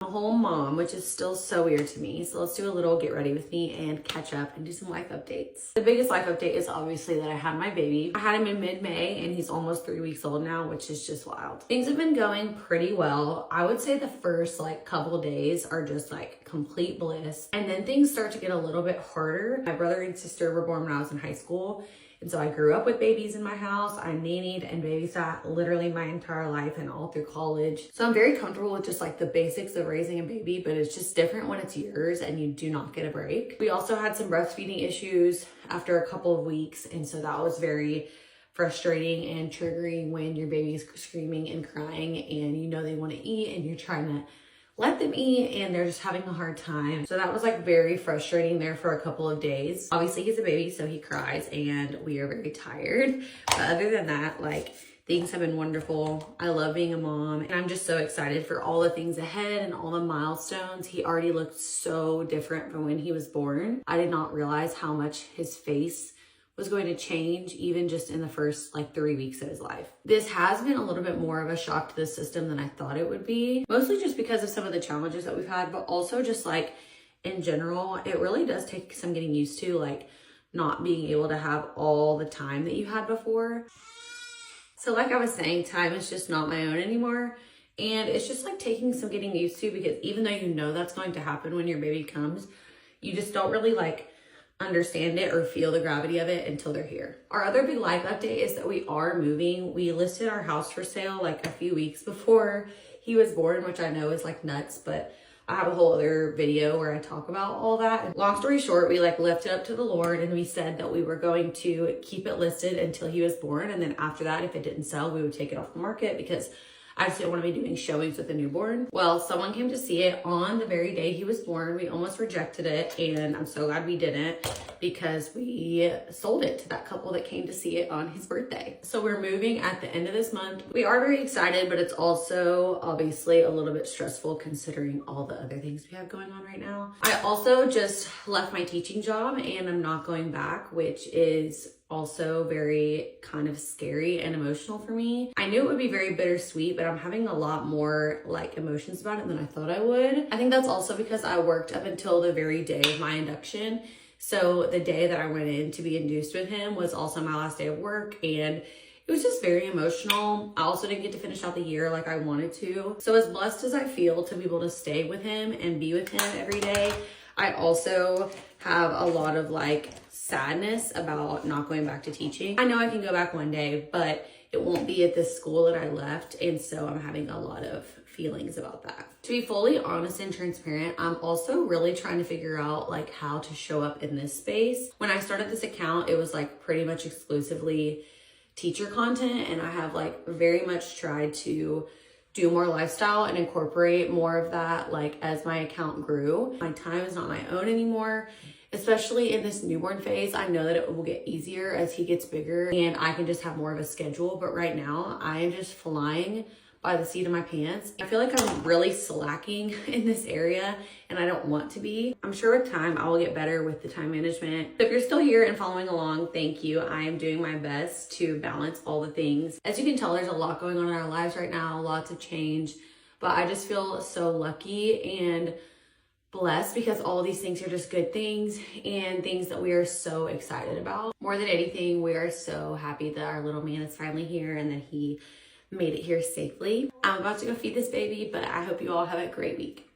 A whole mom, which is still so weird to me. So let's do a little get ready with me and catch up and do some life updates. The biggest life update is obviously that I had my baby. I had him in mid-May and he's almost 3 weeks old now, which is just wild. Things have been going pretty well. I would say the first couple days are just complete bliss. And then things start to get a little bit harder. My brother and sister were born when I was in high school. And so I grew up with babies in my house. I nannied and babysat literally my entire life and all through college. So I'm very comfortable with just the basics of raising a baby, but it's just different when it's yours and you do not get a break. We also had some breastfeeding issues after a couple of weeks. And so that was very frustrating and triggering when your baby's screaming and crying and you know they want to eat and you're trying to let them eat and they're just having a hard time. So that was very frustrating there for a couple of days. Obviously he's a baby, so he cries and we are very tired. But other than that, things have been wonderful. I love being a mom and I'm just so excited for all the things ahead and all the milestones. He already looked so different from when he was born. I did not realize how much his face was going to change even just in the first 3 weeks of his life. This has been a little bit more of a shock to the system than I thought it would be, mostly just because of some of the challenges that we've had, but also just in general, it really does take some getting used to, not being able to have all the time that you had before. So like I was saying, time is just not my own anymore. And it's just taking some getting used to, because even though you know that's going to happen when your baby comes, you just don't really understand it or feel the gravity of it until they're here. Our other big life update is that we are moving. We listed our house for sale a few weeks before he was born, which I know is nuts, but I have a whole other video where I talk about all that. Long story short, we left it up to the Lord and we said that we were going to keep it listed until he was born. And then after that, if it didn't sell, we would take it off the market because I just didn't want to be doing showings with a newborn. Well, someone came to see it on the very day he was born. We almost rejected it, and I'm so glad we didn't, because we sold it to that couple that came to see it on his birthday. So we're moving at the end of this month. We are very excited, but it's also obviously a little bit stressful considering all the other things we have going on right now. I also just left my teaching job and I'm not going back, which is also very kind of scary and emotional for me. I knew it would be very bittersweet, but I'm having a lot more emotions about it than I thought I would. I think that's also because I worked up until the very day of my induction. So the day that I went in to be induced with him was also my last day of work, and it was just very emotional. I also didn't get to finish out the year like I wanted to. So as blessed as I feel to be able to stay with him and be with him every day, I also have a lot of sadness about not going back to teaching. I know I can go back one day, but it won't be at this school that I left. And so I'm having a lot of feelings about that. To be fully honest and transparent, I'm also really trying to figure out how to show up in this space. When I started this account, it was pretty much exclusively teacher content. And I have very much tried to do more lifestyle and incorporate more of that as my account grew. My time is not my own anymore. Especially in this newborn phase, I know that it will get easier as he gets bigger and I can just have more of a schedule. But right now, I am just flying by the seat of my pants. I feel like I'm really slacking in this area and I don't want to be. I'm sure with time, I will get better with the time management. So if you're still here and following along, thank you. I am doing my best to balance all the things. As you can tell, there's a lot going on in our lives right now, lots of change, but I just feel so lucky and blessed because all these things are just good things and things that we are so excited about. More than anything, we are so happy that our little man is finally here and that he made it here safely. I'm about to go feed this baby, but I hope you all have a great week.